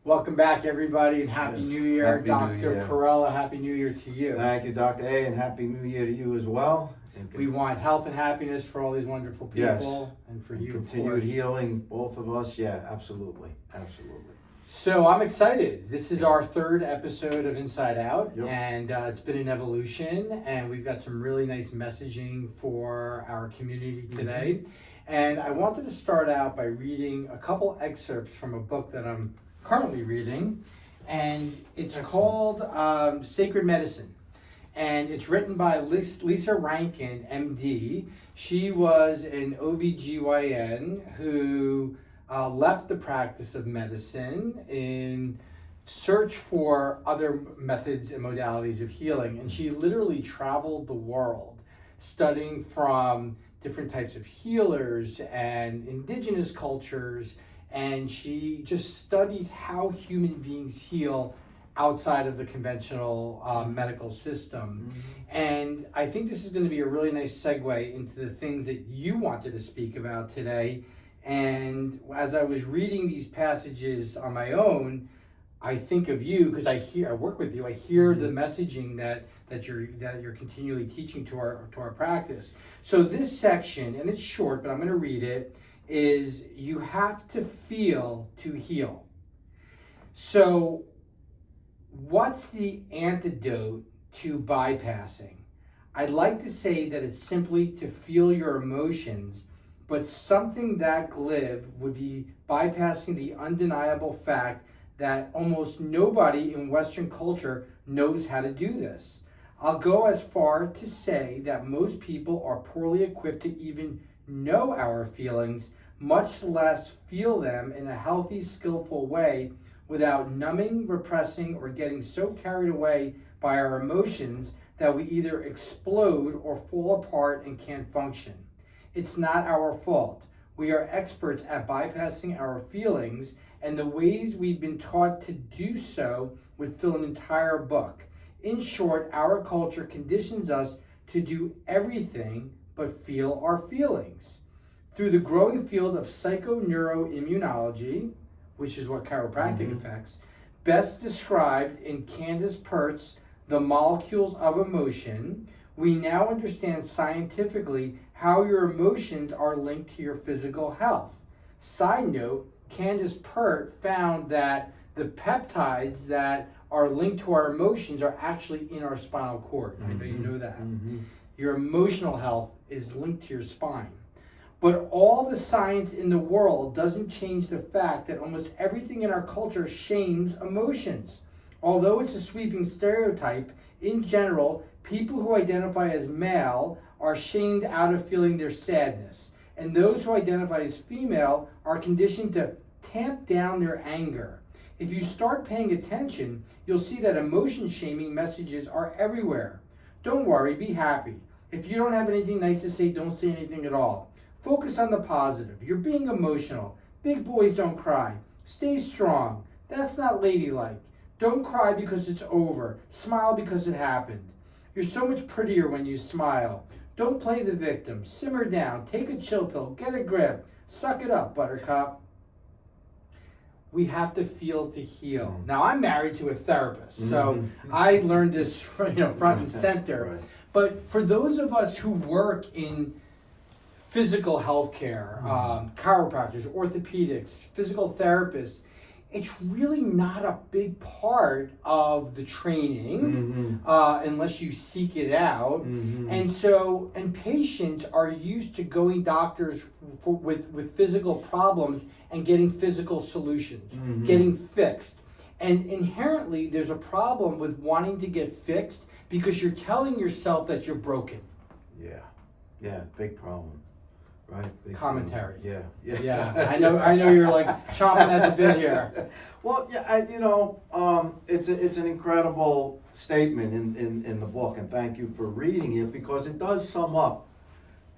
Welcome back, everybody, and Happy Yes, New Year. Happy New Dr. Year. Perrella, Happy New Year to you. Thank you, Dr. A, and Happy New Year to you as well. And We want health and happiness for all these wonderful people, and for you, of continued course. healing, both of us. Yeah, absolutely. So I'm excited. This is our third episode of Inside Out, Yep. and it's been an evolution, and we've got some really nice messaging for our community today. And I wanted to start out by reading a couple excerpts from a book that I'm currently reading, and it's called Sacred Medicine. And it's written by Lisa Rankin, MD. She was an OBGYN who left the practice of medicine in search for other methods and modalities of healing. And she literally traveled the world studying from different types of healers and indigenous cultures. And she just studied how human beings heal outside of the conventional medical system. And I think this is going to be a really nice segue into the things that you wanted to speak about today. And as I was reading these passages on my own, I think of you because I work with you. I hear the messaging that you're continually teaching to our practice. So this section, and it's short, but I'm going to read it, is you have to feel to heal. So what's the antidote to bypassing? I'd like to say that it's simply to feel your emotions, but something that glib would be bypassing the undeniable fact that almost nobody in Western culture knows how to do this. I'll go as far to say that most people are poorly equipped to even know our feelings, much less feel them in a healthy, skillful way without numbing, repressing, or getting so carried away by our emotions that we either explode or fall apart and can't function. It's not our fault. We are experts at bypassing our feelings, and the ways we've been taught to do so would fill an entire book. In short, our culture conditions us to do everything but feel our feelings. Through the growing field of psychoneuroimmunology, which is what chiropractic affects, best described in Candace Pert's The Molecules of Emotion, we now understand scientifically how your emotions are linked to your physical health. Side note, Candace Pert found that the peptides that are linked to our emotions are actually in our spinal cord. I know you know that. Your emotional health is linked to your spine. But all the science in the world doesn't change the fact that almost everything in our culture shames emotions. Although it's a sweeping stereotype, in general, people who identify as male are shamed out of feeling their sadness. And those who identify as female are conditioned to tamp down their anger. If you start paying attention, you'll see that emotion shaming messages are everywhere. Don't worry, be happy. If you don't have anything nice to say, don't say anything at all. Focus on the positive. You're being emotional. Big boys don't cry. Stay strong. That's not ladylike. Don't cry because it's over. Smile because it happened. You're so much prettier when you smile. Don't play the victim. Simmer down. Take a chill pill. Get a grip. Suck it up, buttercup. We have to feel to heal. Now, I'm married to a therapist, so I learned this front and center. Right. But for those of us who work in physical healthcare, chiropractors, orthopedics, physical therapists, it's really not a big part of the training unless you seek it out. And patients are used to going doctors with physical problems and getting physical solutions, getting fixed. And inherently, there's a problem with wanting to get fixed because you're telling yourself that you're broken. Yeah, big problem. Right. Big Commentary. problem. Yeah, I know you're like chomping at the bit here. Well, yeah, it's an incredible statement in the book, and thank you for reading it because it does sum up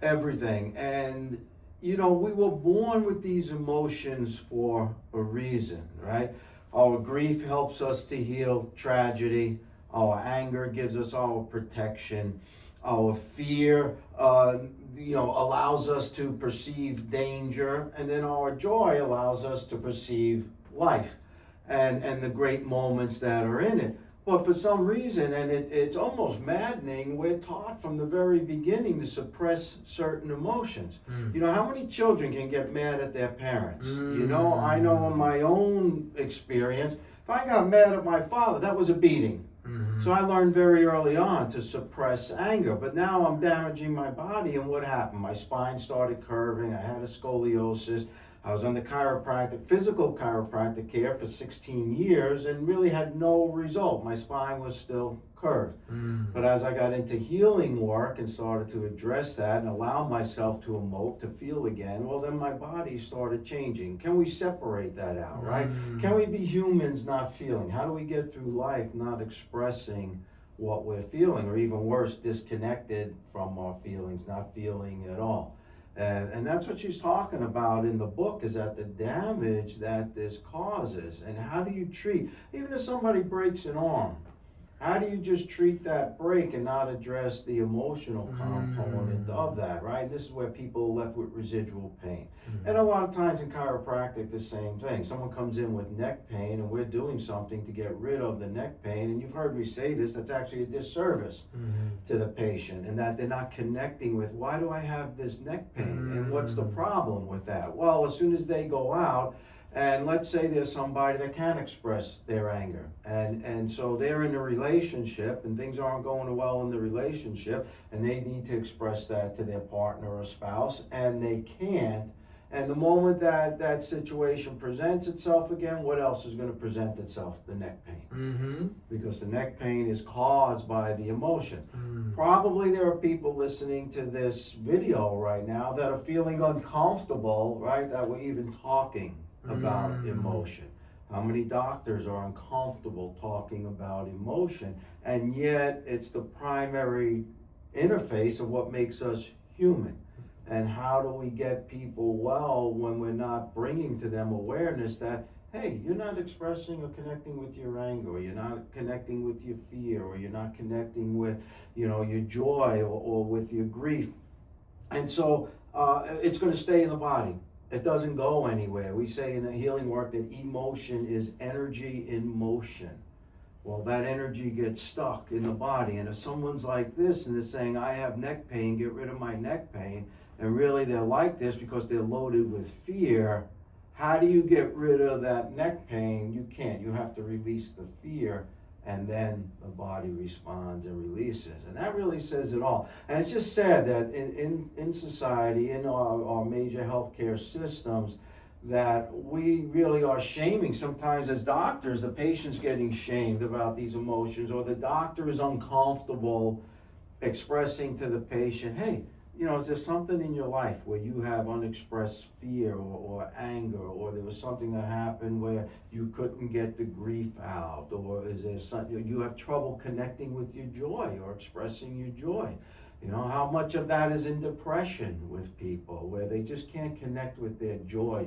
everything. And we were born with these emotions for a reason, right? Our grief helps us to heal tragedy. Our anger gives us our protection. Our fear, allows us to perceive danger, and then our joy allows us to perceive life. and the great moments that are in it. But for some reason, and it's almost maddening, we're taught from the very beginning to suppress certain emotions. You know, how many children can get mad at their parents? You know, I know in my own experience, if I got mad at my father, that was a beating. So I learned very early on to suppress anger, but now I'm damaging my body, and what happened? My spine started curving, I had a scoliosis, I was under physical chiropractic care for 16 years and really had no result. My spine was still curved. But as I got into healing work and started to address that and allow myself to emote, to feel again, well, then my body started changing. Can we separate that out, right? Can we be humans not feeling? How do we get through life not expressing what we're feeling, or even worse, disconnected from our feelings, not feeling at all? And that's what she's talking about in the book, is that the damage that this causes, and how do you treat, even if somebody breaks an arm, how do you just treat that break and not address the emotional component of that, right? This is where people are left with residual pain. And a lot of times in chiropractic, the same thing. Someone comes in with neck pain and we're doing something to get rid of the neck pain, and you've heard me say this, that's actually a disservice to the patient, and that they're not connecting with, why do I have this neck pain? And what's the problem with that? Well, as soon as they go out, and let's say there's somebody that can express their anger, and so they're in a relationship and things aren't going well in the relationship, and they need to express that to their partner or spouse, and they can't. And the moment that that situation presents itself again, what else is going to present itself? The neck pain. Because the neck pain is caused by the emotion. Probably there are people listening to this video right now that are feeling uncomfortable, right, that we're even talking about emotion. How many doctors are uncomfortable talking about emotion, and yet it's the primary interface of what makes us human. And how do we get people well when we're not bringing to them awareness that, hey, you're not expressing or connecting with your anger, or you're not connecting with your fear, or you're not connecting with, you know, your joy, or with your grief. And so it's going to stay in the body. It doesn't go anywhere. We say in the healing work that emotion is energy in motion. Well, that energy gets stuck in the body. And if someone's like this and they're saying, I have neck pain, get rid of my neck pain, and really they're like this because they're loaded with fear, how do you get rid of that neck pain? You can't. You have to release the fear, and then the body responds and releases. And that really says it all. And it's just sad that in society, in our major healthcare systems, that we really are shaming sometimes as doctors. The patient's getting shamed about these emotions, or the doctor is uncomfortable expressing to the patient, hey, you know, is there something in your life where you have unexpressed fear or anger, or there was something that happened where you couldn't get the grief out, or is there something, you have trouble connecting with your joy or expressing your joy? You know, how much of that is in depression with people, where they just can't connect with their joy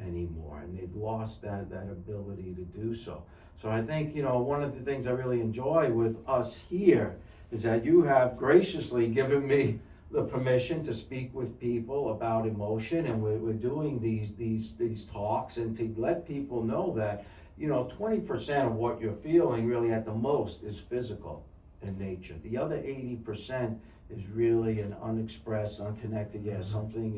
anymore, and they've lost that ability to do so. So I think, you know, one of the things I really enjoy with us here is that you have graciously given me the permission to speak with people about emotion, and we're doing these talks, and to let people know that, you know, 20% of what you're feeling really at the most is physical in nature. The other 80% is really an unexpressed, unconnected, something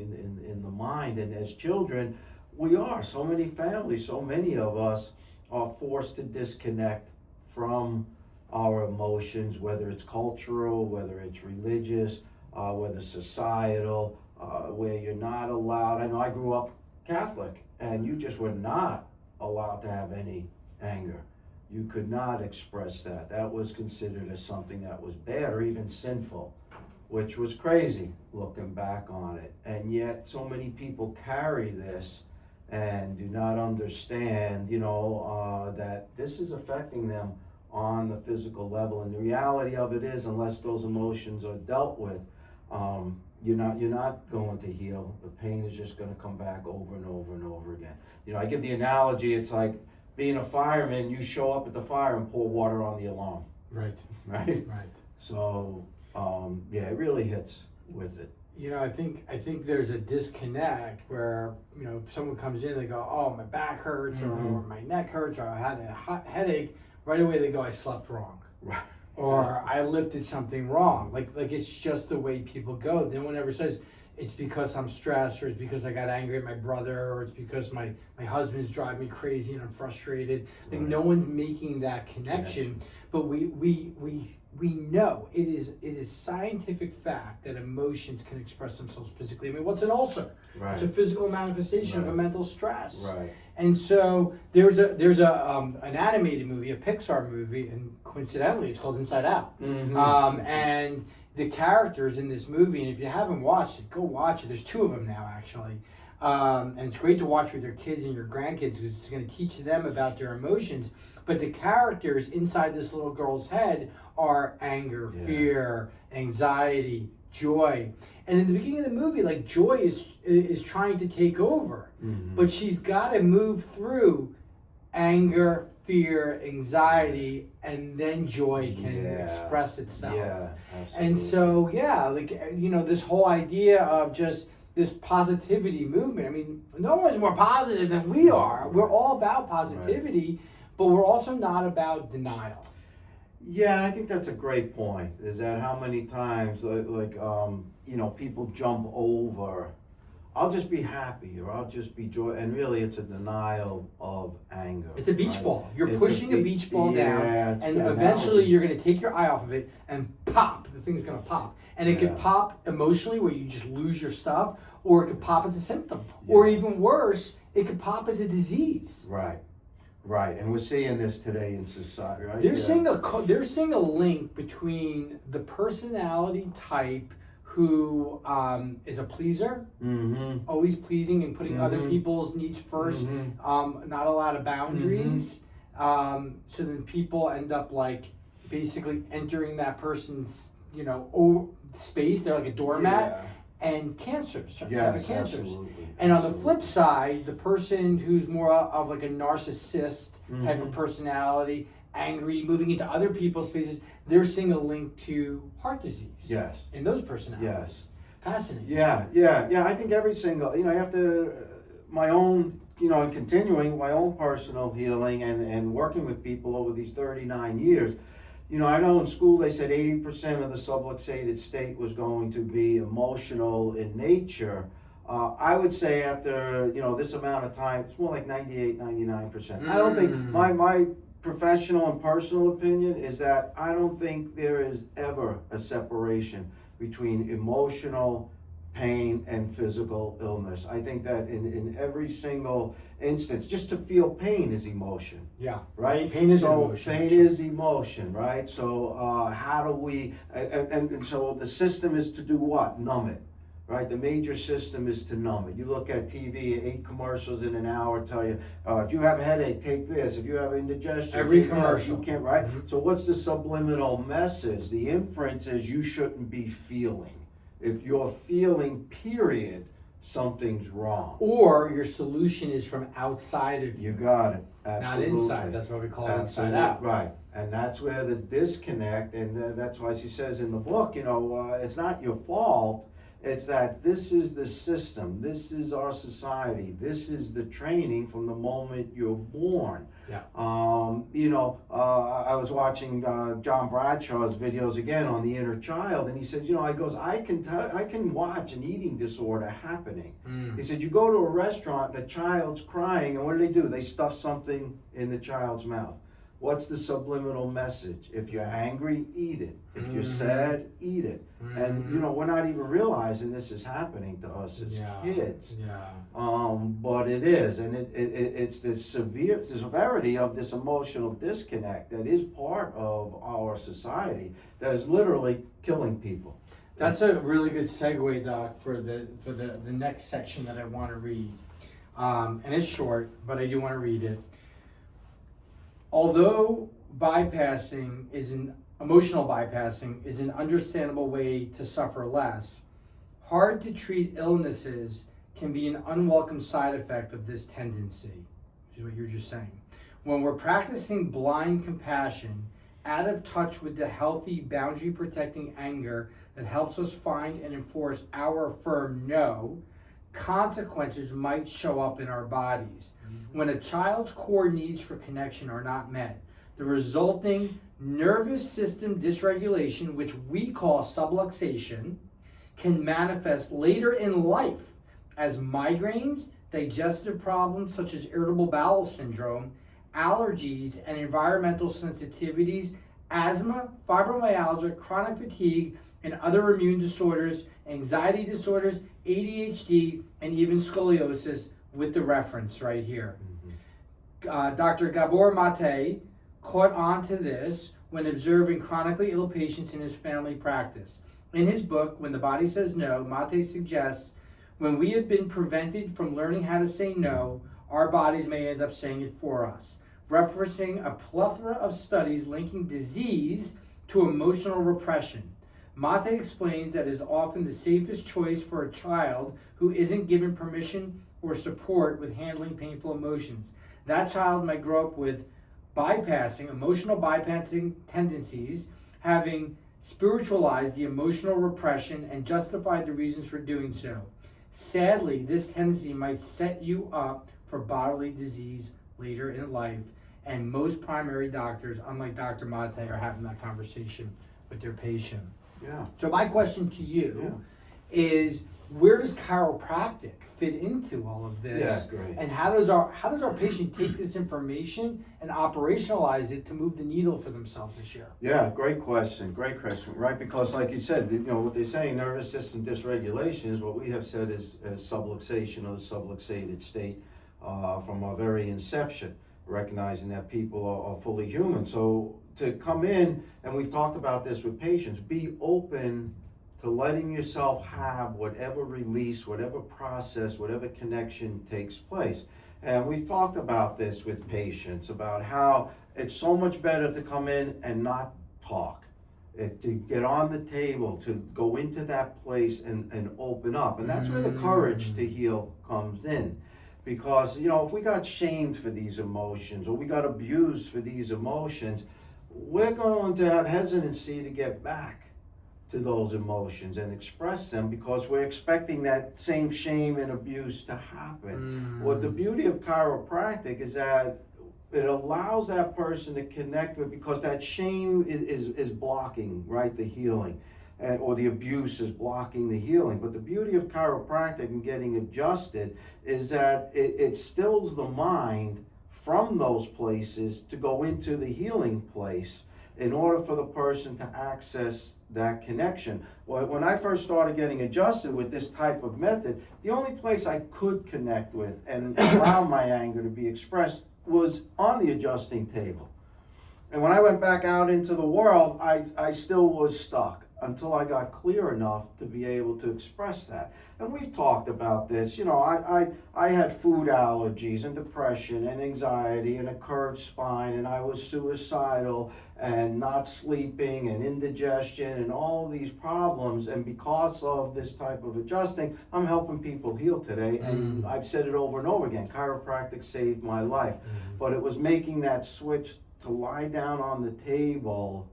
in the mind. And as children, we are, so many families, so many of us are forced to disconnect from our emotions, whether it's cultural, whether it's religious, whether societal, where you're not allowed. I know I grew up Catholic, and you just were not allowed to have any anger. You could not express that. That was considered as something that was bad or even sinful, which was crazy looking back on it. And yet so many people carry this and do not understand, you know, that this is affecting them on the physical level. And the reality of it is, unless those emotions are dealt with, you're not going to heal. The pain is just going to come back over and over and over again. You know, I give the analogy, it's like being a fireman. You show up at the fire and pour water on the alarm. Right. Right? Right. So, it really hits with it. I think there's a disconnect where, if someone comes in, they go, oh, my back hurts, or my neck hurts, or I had a hot headache. Right away they go, I slept wrong. Right. Or I lifted something wrong. Like it's just the way people go. No one ever says it's because I'm stressed, or it's because I got angry at my brother, or it's because my husband's driving me crazy and I'm frustrated. Like no one's making that connection. But we know it is scientific fact that emotions can express themselves physically. I mean, what's an ulcer? Right. It's a physical manifestation of a mental stress. Right. And so there's an animated movie, a Pixar movie, and coincidentally, it's called Inside Out. And the characters in this movie, and if you haven't watched it, go watch it. There's 2 of them now, actually. And it's great to watch with your kids and your grandkids because it's going to teach them about their emotions. But the characters inside this little girl's head are anger, fear, anxiety, joy. And in the beginning of the movie, like, joy is trying to take over. But she's got to move through anger, fear, anxiety, and then joy can express itself. Yeah, absolutely. And so, this whole idea of just this positivity movement. I mean, no one's more positive than we are. We're all about positivity, but we're also not about denial. Yeah, I think that's a great point. Is that how many times, people jump over, I'll just be happy, or I'll just be joy, and really it's a denial of anger. It's a beach ball. You're pushing a beach ball down, and an eventually analogy. you're going to take your eye off of it and pop. The thing's going to pop. And it could pop emotionally where you just lose your stuff, or it could pop as a symptom. Or even worse, it could pop as a disease. Right, and we're seeing this today in society, right? They're seeing a link between the personality type who is a pleaser, always pleasing and putting other people's needs first, not a lot of boundaries. So then people end up like basically entering that person's space. They're like a doormat. And cancers, certain type of cancers. Absolutely. And on the flip side, the person who's more of like a narcissist type of personality, angry, moving into other people's spaces, they're seeing a link to heart disease. Yes. In those personalities. Yes. Fascinating. Yeah. I think every single, you have to, my own, and continuing my own personal healing and working with people over these 39 years, I know in school they said 80% of the subluxated state was going to be emotional in nature. I would say after, this amount of time, it's more like 98, 99%. I don't think, my professional and personal opinion is that I don't think there is ever a separation between emotional pain and physical illness. I think that in every single instance, just to feel pain is emotion. Yeah. Right? Pain is emotion. Pain is emotion, right? So how do we, and so the system is to do what? Numb it, right? The major system is to numb it. You look at TV, 8 commercials in an hour tell you, if you have a headache, take this. If you have indigestion, every take commercial. That. You can't, right? So what's the subliminal message? The inference is you shouldn't be feeling. If you're feeling, period, something's wrong. Or your solution is from outside of you. You got it. Absolutely. Not inside. That's what we call inside out. Right. And that's where the disconnect, and that's why she says in the book, it's not your fault. It's that this is the system. This is our society. This is the training from the moment you're born. Yeah. I was watching John Bradshaw's videos again on the inner child, and he said, I can watch an eating disorder happening. He said, you go to a restaurant and a child's crying, and what do? They stuff something in the child's mouth. What's the subliminal message? If you're angry, eat it. If you're sad, eat it. And we're not even realizing this is happening to us as kids. But it is, and it's the severity of this emotional disconnect that is part of our society that is literally killing people. That's a really good segue, Doc, for the next section that I want to read. And it's short, but I do want to read it. Although emotional bypassing is an understandable way to suffer less, hard to treat illnesses can be an unwelcome side effect of this tendency, which is what you're just saying. When we're practicing blind compassion, out of touch with the healthy boundary protecting anger that helps us find and enforce our firm no, consequences might show up in our bodies. When a child's core needs for connection are not met, the resulting nervous system dysregulation, which we call subluxation, can manifest later in life as migraines, digestive problems such as irritable bowel syndrome, allergies and environmental sensitivities, asthma, fibromyalgia, chronic fatigue, and other immune disorders, anxiety disorders, ADHD, and even scoliosis, with the reference right here. Dr. Gabor Mate caught on to this when observing chronically ill patients in his family practice. In his book, When the Body Says No, Mate suggests when we have been prevented from learning how to say no, our bodies may end up saying it for us, referencing a plethora of studies linking disease to emotional repression. Mate explains that it is often the safest choice for a child who isn't given permission or support with handling painful emotions. That child might grow up with emotional bypassing tendencies, having spiritualized the emotional repression and justified the reasons for doing so. Sadly, this tendency might set you up for bodily disease later in life, and most primary doctors, unlike Dr. Mate, are having that conversation with their patient. Yeah. So my question to you is, where does chiropractic fit into all of this? Yeah, great. And how does our patient take this information and operationalize it to move the needle for themselves this year? Yeah, great question, right? Because like you said, what they're saying, nervous system dysregulation is what we have said is subluxation or the subluxated state from our very inception, recognizing that people are fully human. So to come in, and we've talked about this with patients, be open to letting yourself have whatever release, whatever process, whatever connection takes place. And we've talked about this with patients, about how it's so much better to come in and not talk, to get on the table, to go into that place and open up. And that's where the courage to heal comes in. Because, if we got shamed for these emotions or we got abused for these emotions, we're going to have hesitancy to get back to those emotions and express them because we're expecting that same shame and abuse to happen. What the beauty of chiropractic is that it allows that person to connect with, because that shame is blocking, right, the healing, or the abuse is blocking the healing. But the beauty of chiropractic and getting adjusted is that it stills the mind from those places to go into the healing place in order for the person to access that connection. Well, when I first started getting adjusted with this type of method, the only place I could connect with and allow my anger to be expressed was on the adjusting table. And when I went back out into the world, I still was stuck until I got clear enough to be able to express that. And we've talked about this. I had food allergies and depression and anxiety and a curved spine, and I was suicidal and not sleeping and indigestion and all these problems. And because of this type of adjusting, I'm helping people heal today. And I've said it over and over again, chiropractic saved my life. But it was making that switch to lie down on the table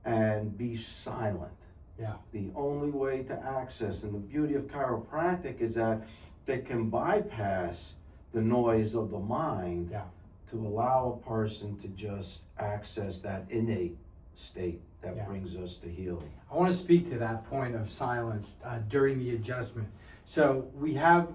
and be silent. Yeah. The only way to access, and the beauty of chiropractic is that they can bypass the noise of the mind to allow a person to just access that innate state that brings us to healing. I want to speak to that point of silence during the adjustment. So we have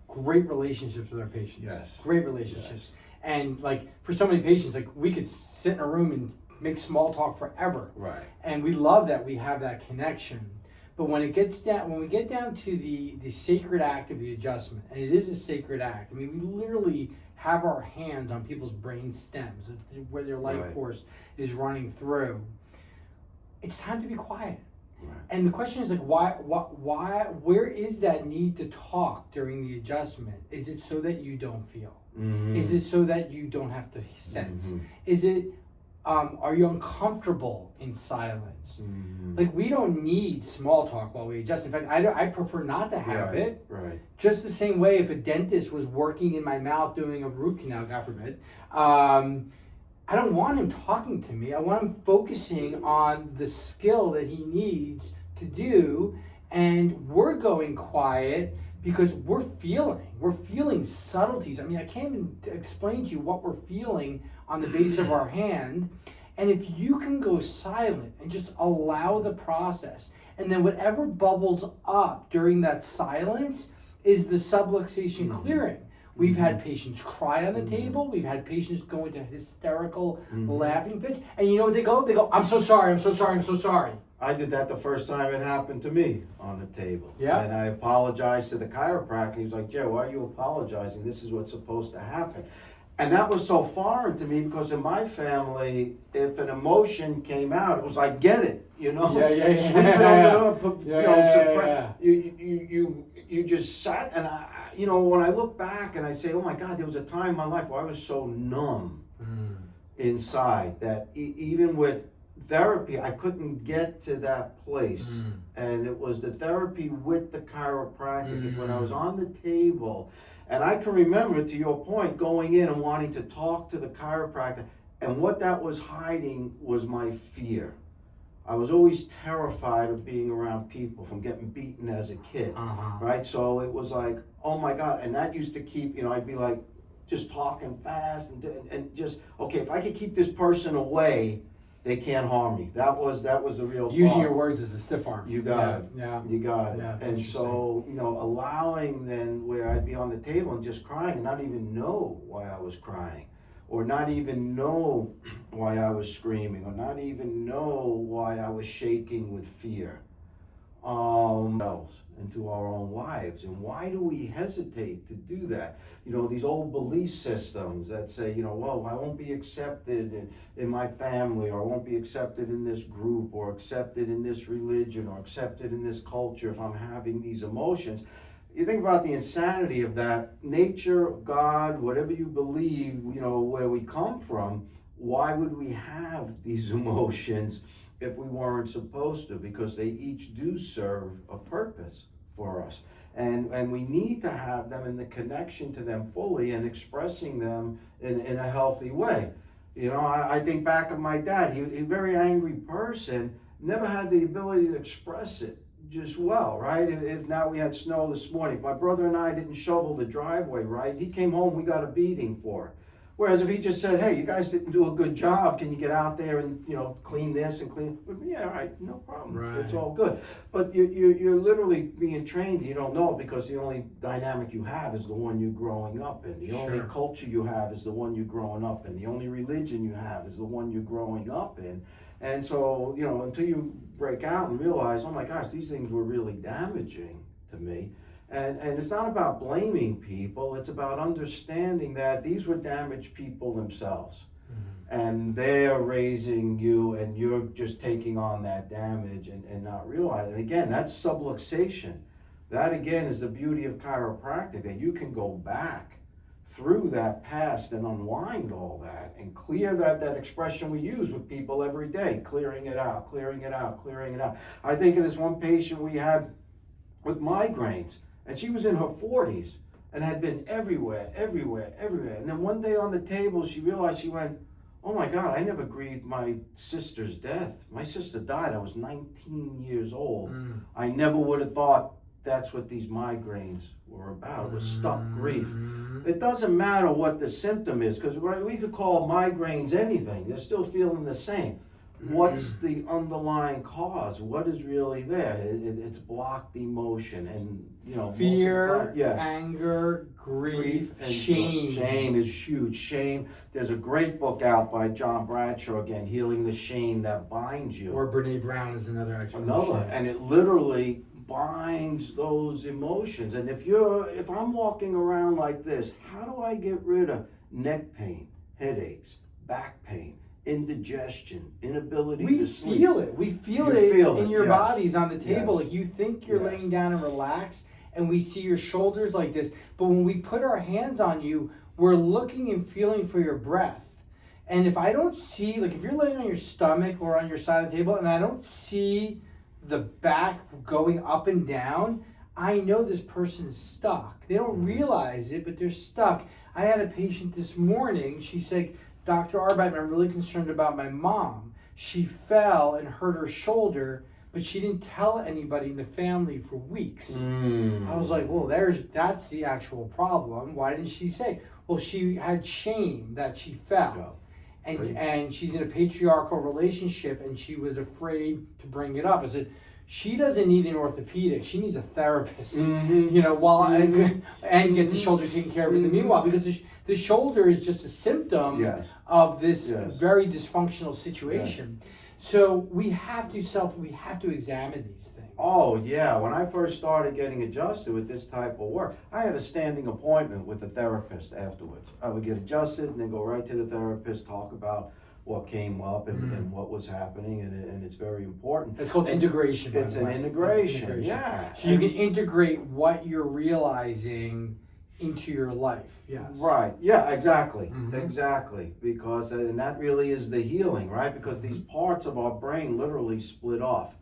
great relationships with our patients. Yes. Great relationships. And for so many patients, we could sit in a room and make small talk forever. Right. And we love that we have that connection. But when we get down to the sacred act of the adjustment, and it is a sacred act. I mean, we literally have our hands on people's brain stems where their life force is running through. It's time to be quiet. Right. And the question is why, where is that need to talk during the adjustment? Is it so that you don't feel? Is it so that you don't have to sense? Is it, are you uncomfortable in silence? We don't need small talk while we adjust. In fact, I prefer not to have it. Right. Just the same way if a dentist was working in my mouth doing a root canal, God forbid, I don't want him talking to me. I want him focusing on the skill that he needs to do. And we're going quiet because we're feeling subtleties. I mean, I can't even explain to you what we're feeling on the base of our hand. And if you can go silent and just allow the process, and then whatever bubbles up during that silence is the subluxation clearing. We've had patients cry on the table. We've had patients go into hysterical laughing fits. And you know what they go? They go, I'm so sorry, I'm so sorry, I'm so sorry. I did that the first time it happened to me on the table. Yeah. And I apologized to the chiropractor. He was like, Joe, why are you apologizing? This is what's supposed to happen. And that was so foreign to me because in my family, if an emotion came out, it was like, get it, you know? Yeah. Sweep it under the, Yeah. You just sat, and when I look back and I say, oh my God, there was a time in my life where I was so numb inside that even with therapy, I couldn't get to that place. And it was the therapy with the chiropractic. It's when I was on the table, and I can remember, to your point, going in and wanting to talk to the chiropractor, and what that was hiding was my fear. I was always terrified of being around people, from getting beaten as a kid, right? So it was like, oh my God, and that used to keep, I'd be like, just talking fast and just, okay, if I could keep this person away, they can't harm me. That was the real Using thought. your words as a stiff arm. You got it. Yeah. You got it. Yeah, And so, allowing then where I'd be on the table and just crying and not even know why I was crying, or not even know why I was screaming, or not even know why I was shaking with fear. Into our own lives. And why do we hesitate to do that? These old belief systems that say, well, I won't be accepted in my family, or I won't be accepted in this group, or accepted in this religion, or accepted in this culture if I'm having these emotions. You think about the insanity of that. Nature, God, whatever you believe, where we come from, why would we have these emotions if we weren't supposed to? Because they each do serve a purpose for us. And we need to have them in the connection to them fully and expressing them in a healthy way. I think back of my dad. He was a very angry person, never had the ability to express it just well, right? If now we had snow this morning, if my brother and I didn't shovel the driveway right, he came home, we got a beating for it. Whereas if he just said, hey, you guys didn't do a good job, can you get out there and, clean this and clean, yeah, all right, no problem, Right. It's all good. But you're literally being trained, you don't know, because the only dynamic you have is the one you're growing up in. The only culture you have is the one you're growing up in. The only religion you have is the one you're growing up in. And so, until you break out and realize, oh my gosh, these things were really damaging to me. And it's not about blaming people, it's about understanding that these were damaged people themselves. And they're raising you, and you're just taking on that damage and not realizing. And again, that's subluxation. That again is the beauty of chiropractic, that you can go back through that past and unwind all that and clear that expression we use with people every day, clearing it out, clearing it out, clearing it out. I think of this one patient we had with migraines, and she was in her 40s and had been everywhere. And then one day on the table, she realized, she went, oh my God, I never grieved my sister's death. My sister died, I was 19 years old. I never would have thought that's what these migraines were about. It was stuck grief. It doesn't matter what the symptom is, because we could call migraines anything. They're still feeling the same. What's the underlying cause? What is really there? It's blocked emotion, and fear, yes. anger, grief, and shame. Shame is huge. Shame. There's a great book out by John Bradshaw, again, Healing the Shame That Binds You. Or Brene Brown is another explanation. And it literally binds those emotions. And if I'm walking around like this, how do I get rid of neck pain, headaches, back pain, indigestion, inability to sleep? We feel it in your bodies on the table. Yes. Like you think you're Yes. laying down and relaxed, and we see your shoulders like this. But when we put our hands on you, we're looking and feeling for your breath. And if I don't see, like if you're laying on your stomach or on your side of the table, and I don't see the back going up and down, I know this person is stuck. They don't realize it, but they're stuck. I had a patient this morning. She's like, Dr. Arbeitman, I'm really concerned about my mom. She fell and hurt her shoulder, but she didn't tell anybody in the family for weeks. I was like, well, that's the actual problem. Why didn't she say? Well, she had shame that she fell. And she's in a patriarchal relationship, and she was afraid to bring it up. I said, she doesn't need an orthopedic. She needs a therapist, and get the shoulder taken care of in the meanwhile, because the shoulder is just a symptom of this very dysfunctional situation. So we have to examine these things. Oh yeah, when I first started getting adjusted with this type of work, I had a standing appointment with the therapist afterwards. I would get adjusted and then go right to the therapist, talk about what came up and what was happening, and it's very important. It's called integration. It's an integration, yeah. So you can integrate what you're realizing into your life, yes. Right, yeah, exactly, exactly. Because, and that really is the healing, right? Because these parts of our brain literally split off.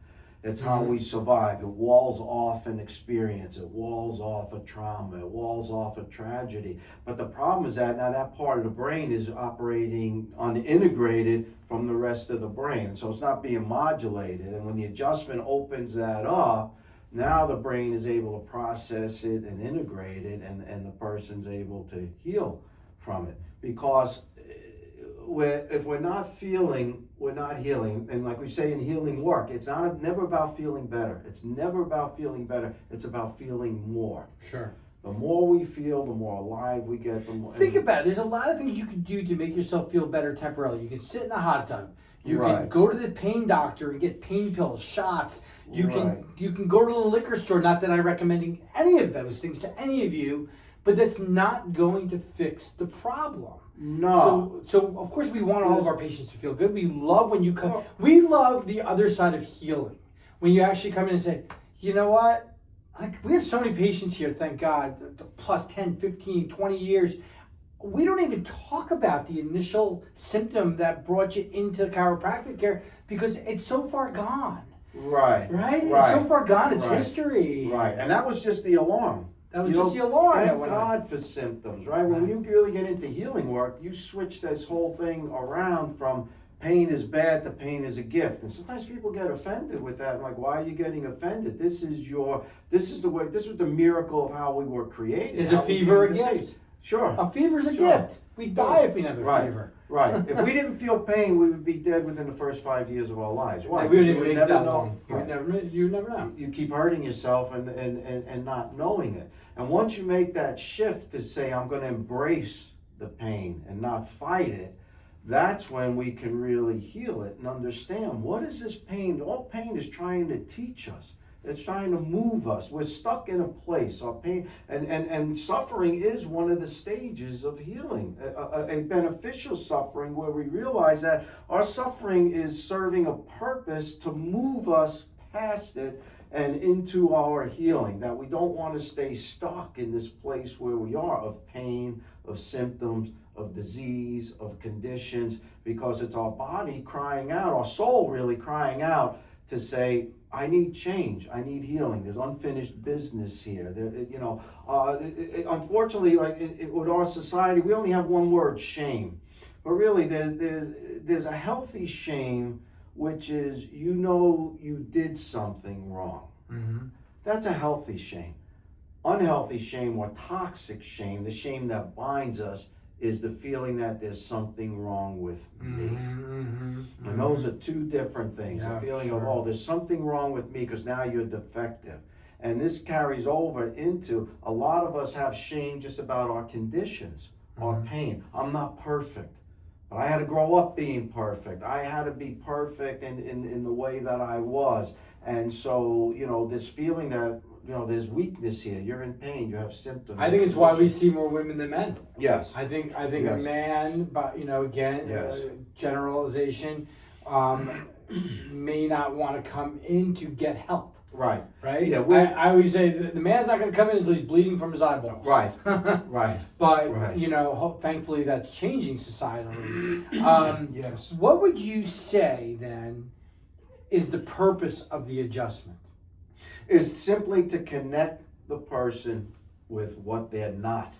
It's how we survive. It walls off an experience. It walls off a trauma. It walls off a tragedy. But the problem is that now that part of the brain is operating unintegrated from the rest of the brain. So it's not being modulated. And when the adjustment opens that up, now the brain is able to process it and integrate it, and the person's able to heal from it. Because if we're not feeling, we're not healing. And like we say in healing work, it's never about feeling better. It's never about feeling better. It's about feeling more. Sure. The more we feel, the more alive we get. The more. Think about it. There's a lot of things you can do to make yourself feel better temporarily. You can sit in a hot tub. You can go to the pain doctor and get pain pills, shots. You can go to the liquor store. Not that I'm recommending any of those things to any of you, but that's not going to fix the problem. No. So of course we want all of our patients to feel good. We love when you come. We love the other side of healing. When you actually come in and say, you know what? Like, we have so many patients here, thank God, plus 10, 15, 20 years. We don't even talk about the initial symptom that brought you into chiropractic care because it's so far gone. Right? It's so far gone. It's history. Right. And that was just the alarm. That was just the alarm. Thank God for symptoms, right? When you really get into healing work, you switch this whole thing around from pain is bad to pain is a gift. And sometimes people get offended with that. I'm like, why are you getting offended? This is the miracle of how we were created. Is a fever a gift? Sure. A fever's a gift. We die if we have a fever. Right. If we didn't feel pain, we would be dead within the first 5 years of our lives. Why? We wouldn't even make that long. You never know. You keep hurting yourself and not knowing it. And once you make that shift to say, I'm going to embrace the pain and not fight it, that's when we can really heal it and understand, what is this pain? All pain is trying to teach us. It's trying to move us. We're stuck in a place. Our pain and suffering is one of the stages of healing, a beneficial suffering where we realize that our suffering is serving a purpose to move us past it and into our healing, that we don't want to stay stuck in this place where we are of pain, of symptoms, of disease, of conditions, because it's our body crying out, our soul really crying out to say, I need change. I need healing. There's unfinished business here. Unfortunately, with our society, we only have one word: shame. But really, there's a healthy shame, which is you did something wrong. Mm-hmm. That's a healthy shame. Unhealthy shame, or toxic shame, the shame that binds us, is the feeling that there's something wrong with me. Mm-hmm. And those are two different things. The feeling of, there's something wrong with me because now you're defective. And this carries over into, a lot of us have shame just about our conditions, our pain. I'm not perfect, but I had to grow up being perfect. I had to be perfect in the way that I was. And so, this feeling that, there's weakness here. You're in pain. You have symptoms. I think it's why we see more women than men. Yes. I think a man, but generalization, may not want to come in to get help. Right. Right. Yeah. I always say the man's not going to come in until he's bleeding from his eyeballs. Right. Right. But thankfully that's changing societally. Yes. What would you say then is the purpose of the adjustment? Is simply to connect the person with what they're not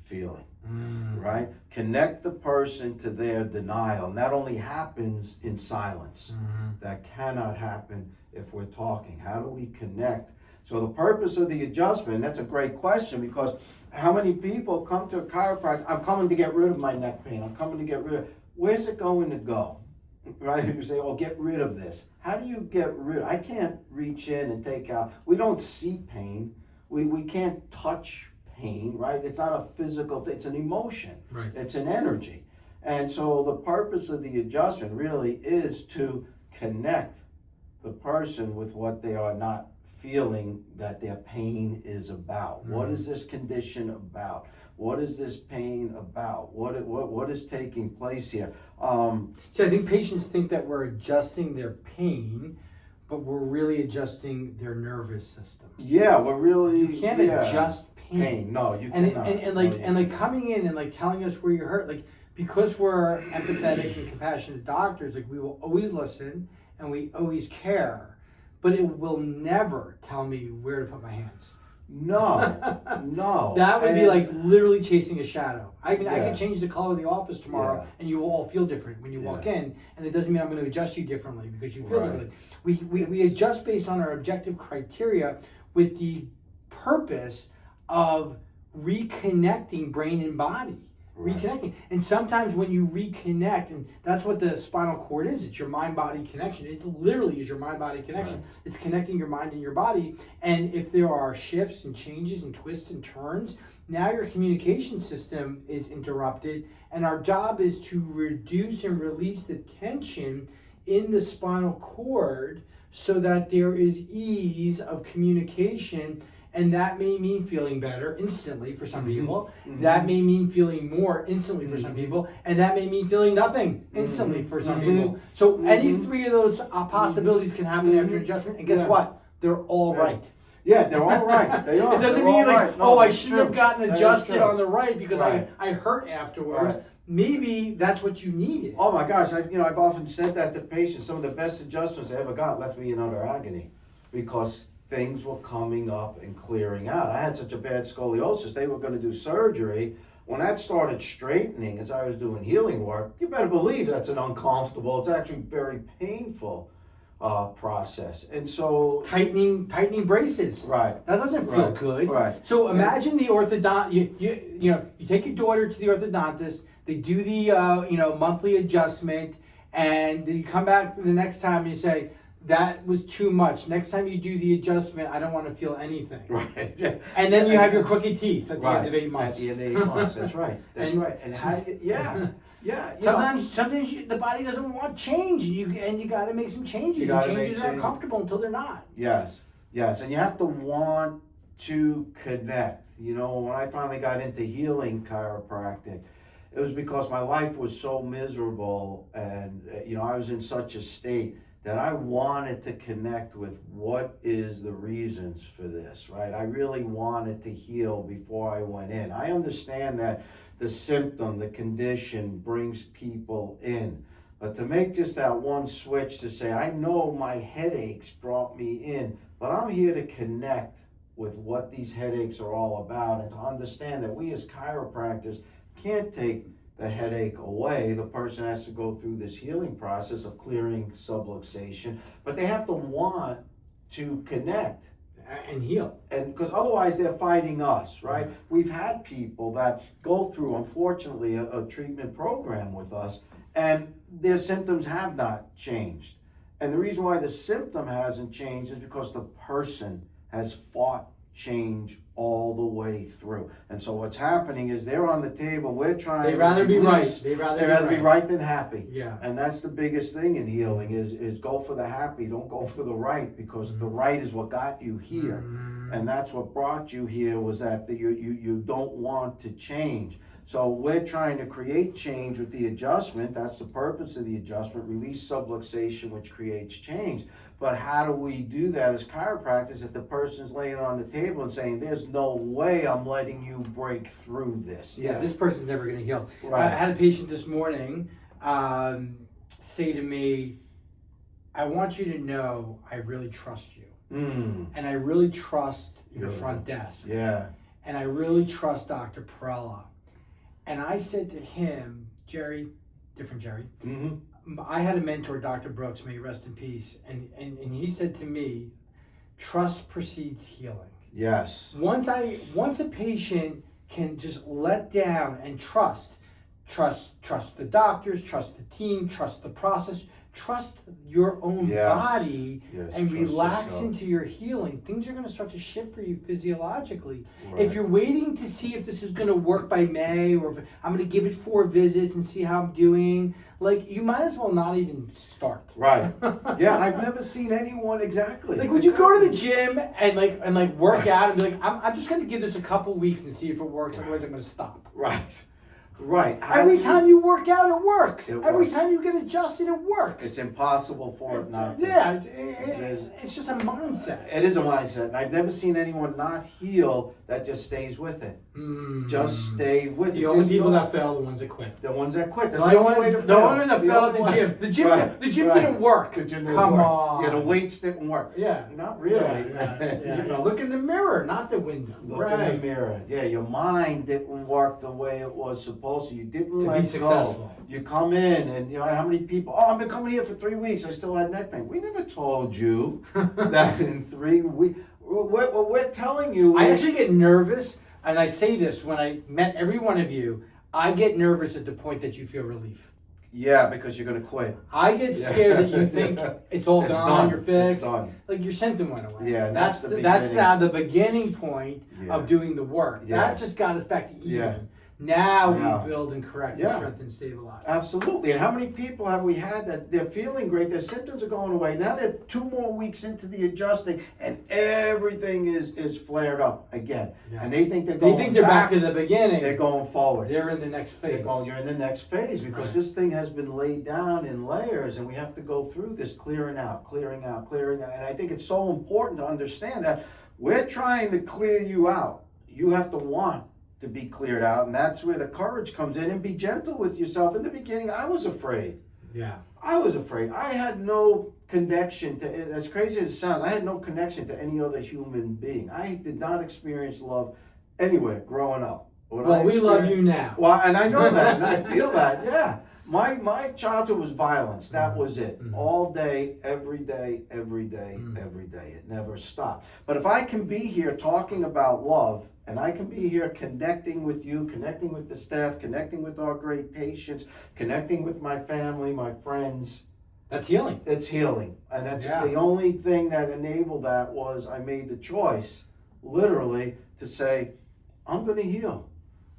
feeling. right? Connect the person to their denial. And that only happens in silence. That cannot happen if we're talking. How do we connect? So the purpose of the adjustment, that's a great question, because how many people come to a chiropractor, I'm coming to get rid of my neck pain, I'm coming to get rid of, where's it going to go? Right? You say, oh, get rid of this. How do you get rid? I can't reach in and take out, we don't see pain. We can't touch pain, right? It's not a physical thing, it's an emotion. Right. It's an energy. And so the purpose of the adjustment really is to connect the person with what they are not feeling that their pain is about. What is this condition about? What is this pain about? What is taking place here? See, I think patients think that we're adjusting their pain, but we're really adjusting their nervous system. Yeah, we're really, you can't adjust pain. No, you and cannot. And like coming in and like telling us where you're hurt, like, because we're empathetic and compassionate doctors, like we will always listen and we always care, but it will never tell me where to put my hands. No, no. That would be like literally chasing a shadow. I mean, I Yeah. could change the color of the office tomorrow, Yeah. and you will all feel different when you walk in. And it doesn't mean I'm going to adjust you differently because you feel Right. differently. We adjust based on our objective criteria with the purpose of reconnecting brain and body. Right. Reconnecting. And sometimes when you reconnect, and that's what the spinal cord is, it's your mind-body connection. It literally is your mind-body connection. Right. It's connecting your mind and your body. And if there are shifts and changes and twists and turns, now your communication system is interrupted. And our job is to reduce and release the tension in the spinal cord so that there is ease of communication. And that may mean feeling better instantly for some people. That may mean feeling more instantly for some people. And that may mean feeling nothing instantly for some people. So any three of those possibilities can happen after adjustment. And guess what? They're all right. Yeah, they're all right. They are. It doesn't They're mean all like, right. No, I that's shouldn't true. have gotten That is adjusted true. on the right because Right. I hurt afterwards. Right. Maybe that's what you needed. Oh my gosh, I've often said that to patients. Some of the best adjustments I ever got left me in utter agony because things were coming up and clearing out. I had such a bad scoliosis, they were going to do surgery. When that started straightening as I was doing healing work, you better believe that's an uncomfortable, it's actually very painful process. And so Tightening braces. Right. That doesn't feel Right. good. Right. So imagine the orthodont. You take your daughter to the orthodontist. They do the monthly adjustment, and then you come back the next time and you say that was too much. Next time you do the adjustment, I don't want to feel anything. Right. Yeah. And then you have your crooked teeth at the end of 8 months. At the end of 8 months. That's right. That's right. And how? Yeah. Yeah. You know, Sometimes the body doesn't want change, and you got to make some changes. You And gotta make changes are change. uncomfortable until they're not. Yes, yes, and you have to want to connect. You know, when I finally got into healing chiropractic, it was because my life was so miserable, and I was in such a state that I wanted to connect with what is the reasons for this, right? I really wanted to heal before I went in. I understand that the symptom, the condition brings people in. But to make just that one switch to say, I know my headaches brought me in, but I'm here to connect with what these headaches are all about and to understand that we as chiropractors can't take the headache away. The person has to go through this healing process of clearing subluxation, but they have to want to connect. And heal. And because otherwise they're fighting us, right? We've had people that go through, unfortunately, a treatment program with us, and their symptoms have not changed. And the reason why the symptom hasn't changed is because the person has fought change all the way through. And so what's happening is they're on the table, we're trying They'd rather be right. They'd rather be right than happy. Yeah. And that's the biggest thing in healing is go for the happy, don't go for the right, because the right is what got you here. And that's what brought you here, was that you don't want to change. So we're trying to create change with the adjustment. That's the purpose of the adjustment, release subluxation, which creates change. But how do we do that as chiropractors if the person's laying on the table and saying, there's no way I'm letting you break through this? Yeah, this person's never going to heal. Right. I had a patient this morning say to me, I want you to know I really trust you. And I really trust your front desk. Yeah. And I really trust Dr. Perrella. And I said to him, Jerry, different Jerry, Mm-hmm. I had a mentor, Dr. Brooks, may he rest in peace, and he said to me, trust precedes healing. Yes. Once a patient can just let down and trust the doctors, trust the team, trust the process, trust your own body, and relax into your healing, things are going to start to shift for you physiologically. Right. If you're waiting to see if this is going to work by May, or if I'm going to give it 4 visits and see how I'm doing, like, you might as well not even start. Right. Yeah, I've never seen anyone exactly. Like, would you go to the gym and work out and be like, I'm just going to give this a couple weeks and see if it works, otherwise I'm going to stop. Right. Right. Every time you work out, it works. Every time you get adjusted, it works. It's impossible for it not to. Yeah, it's just a mindset. It is a mindset. And I've never seen anyone not heal that just stays with it. Just stay with it. The only people that fail are the ones that quit. The ones that quit. The only ones that fail at the gym. The gym didn't work. Come on. Yeah, the weights didn't work. Yeah. Not really. Yeah. You know, look in the mirror, not the window. Look in the mirror. Yeah, your mind didn't work the way it was supposed to. You didn't to let be successful. Go. You come in and, you know, how many people, I've been coming here for 3 weeks, I still had neck pain. We never told you that in 3 weeks. What we're telling you I actually get nervous, and I say this when I met every one of you, I get nervous at the point that you feel relief. Yeah, because you're going to quit. I get scared that you think it's all gone, you're fixed. It's done. Like your symptom went away. Yeah, that's now the beginning point of doing the work. Yeah. That just got us back to even. Yeah. Now we build and correct and strengthen and stabilize. Absolutely. And how many people have we had that they're feeling great, their symptoms are going away. Now they're 2 more weeks into the adjusting and everything is flared up again. Yeah. And they think they're back to the beginning. They're going forward. They're in the next phase. You're in the next phase because this thing has been laid down in layers and we have to go through this clearing out. And I think it's so important to understand that we're trying to clear you out. You have to want to be cleared out, and that's where the courage comes in. And be gentle with yourself. In the beginning, I was afraid. Yeah. I was afraid. I had no connection to, as crazy as it sounds, I had no connection to any other human being. I did not experience love anywhere growing up. Well, we love you now. Well, and I know that, and I feel that, yeah. My childhood was violence. That was it. All day, every day, every day, every day. It never stopped. But if I can be here talking about love, and I can be here connecting with you, connecting with the staff, connecting with our great patients, connecting with my family, my friends. That's healing. It's healing. And that's the only thing that enabled that was I made the choice, literally, to say, I'm going to heal.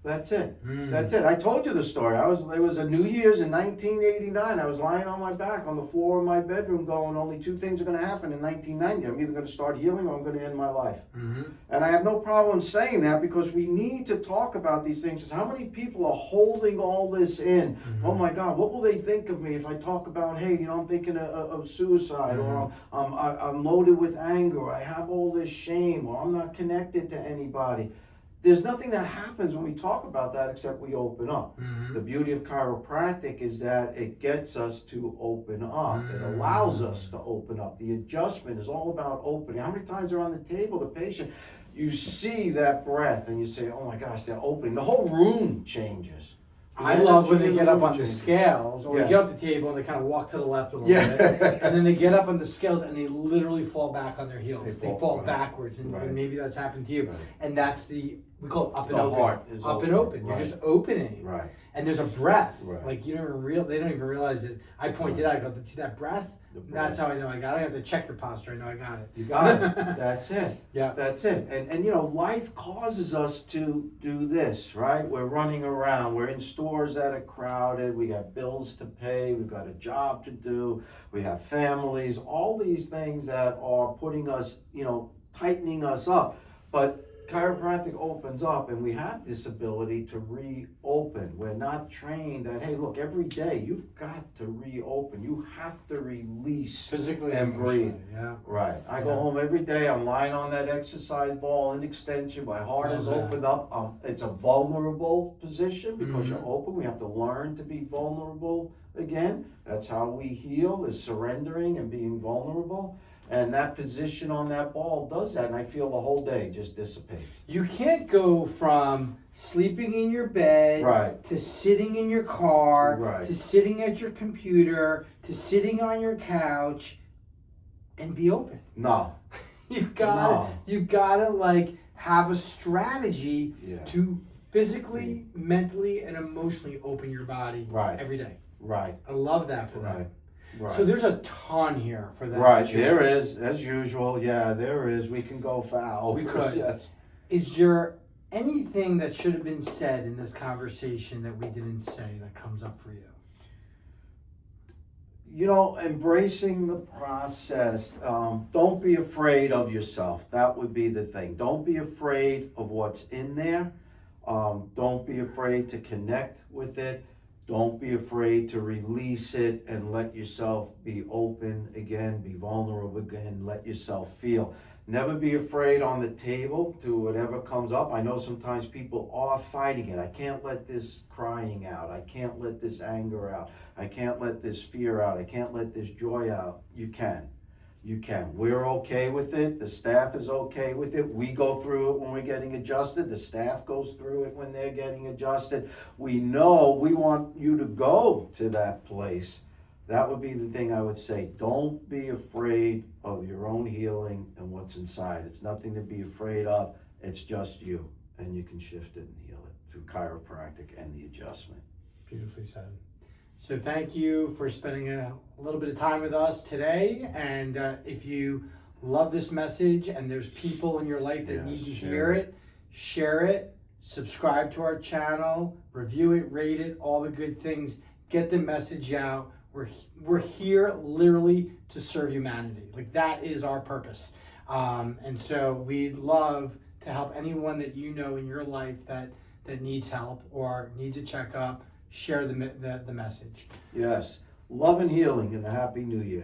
That's it. That's it. I told you the story. It was a New Year's in 1989. I was lying on my back on the floor of my bedroom going, only 2 things are going to happen in 1990. I'm either going to start healing or I'm going to end my life. And I have no problem saying that because we need to talk about these things. How many people are holding all this in? Oh my God, what will they think of me if I talk about, hey, you know, I'm thinking of suicide or I'm loaded with anger or I have all this shame or I'm not connected to anybody. There's nothing that happens when we talk about that except we open up. The beauty of chiropractic is that it gets us to open up. It allows us to open up. The adjustment is all about opening. How many times are on the table, the patient, you see that breath and you say, oh my gosh, they're opening. The whole room changes. I love when they get up on the scales, or they get off the table and they kind of walk to the left a little bit, and then they get up on the scales and they literally fall back on their heels. They fall backwards, and maybe that's happened to you. And that's we call it up and open. Heart is up and open. You're just opening. Right. And there's a breath. Like they don't even realize it. I pointed out, I go, see that breath? That's how I know I got it. I don't have to check your posture. I know I got it. You got it. That's it. Yeah. That's it. And you know, life causes us to do this, right? We're running around. We're in stores that are crowded. We got bills to pay. We've got a job to do. We have families. All these things that are putting us, you know, tightening us up. But chiropractic opens up and we have this ability to reopen. We're not trained that, hey, look, every day you've got to reopen. You have to release physically and breathe. Yeah. Right. I go home every day. I'm lying on that exercise ball in extension. My heart is opened up. It's a vulnerable position because you're open. We have to learn to be vulnerable again. That's how we heal, is surrendering and being vulnerable. And that position on that ball does that, and I feel the whole day just dissipates. You can't go from sleeping in your bed Right. to sitting in your car Right. to sitting at your computer to sitting on your couch and be open. No. You've gotta like have a strategy Yeah. to physically, mentally, and emotionally open your body Right. every day. Right. I love that for Right. them. Right. So there's a ton here for them. Right, there is, as usual, yeah, there is, we can go foul. We could. Yes. Is there anything that should have been said in this conversation that we didn't say that comes up for you? You know, embracing the process, don't be afraid of yourself, that would be the thing. Don't be afraid of what's in there, don't be afraid to connect with it. Don't be afraid to release it and let yourself be open again, be vulnerable again, let yourself feel. Never be afraid on the table to whatever comes up. I know sometimes people are fighting it. I can't let this crying out. I can't let this anger out. I can't let this fear out. I can't let this joy out. You can. You can. We're okay with it. The staff is okay with it. We go through it when we're getting adjusted. The staff goes through it when they're getting adjusted. We know we want you to go to that place. That would be the thing I would say. Don't be afraid of your own healing and what's inside. It's nothing to be afraid of. It's just you. And you can shift it and heal it through chiropractic and the adjustment. Beautifully said. So thank you for spending a little bit of time with us today. And if you love this message and there's people in your life that need to hear it, share it, subscribe to our channel, review it, rate it, all the good things. Get the message out. We're here literally to serve humanity. Like that is our purpose. And so we'd love to help anyone that you know in your life that needs help or needs a checkup. Share the message. Yes. Love and healing and a happy new year.